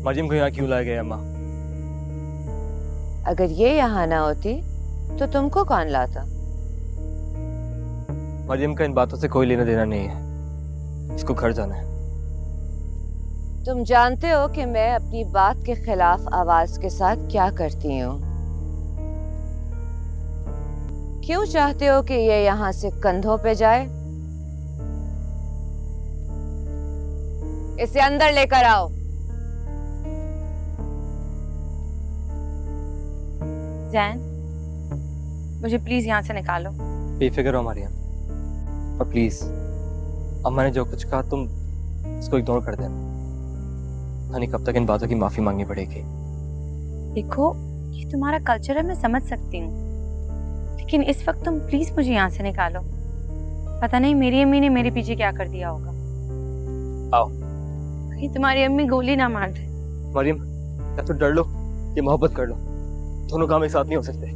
मरियम को यहाँ क्यों लाया गया अम्मा? अगर ये यहाँ ना होती तो तुमको कौन लाता? मरियम का इन बातों से कोई लेना देना नहीं है, इसको घर जाना है। तुम जानते हो कि मैं अपनी बात के खिलाफ आवाज के साथ क्या करती हूँ। क्यों चाहते हो कि ये यहाँ से कंधों पे जाए? इसे अंदर लेकर आओ। जैन, मुझे प्लीज यहाँ से निकालो। बेफिक्र हो मरियम, और प्लीज अम्मा ने जो कुछ कहा तुम इसको इग्नोर कर देना। नहीं, कब तक इन बातों की माफी मांगनी पड़ेगी? देखो, ये तुम्हारा कल्चर है, मैं समझ सकती हूँ, लेकिन इस वक्त तुम प्लीज मुझे यहाँ से निकालो। पता नहीं मेरी अम्मी ने मेरे पीछे क्या कर दिया होगा। आओ। कहीं तुम्हारी अम्मी गोली ना मार दे। मरियम, या तो डर लो या मोहब्बत कर लो, दोनों काम एक साथ नहीं हो सकते।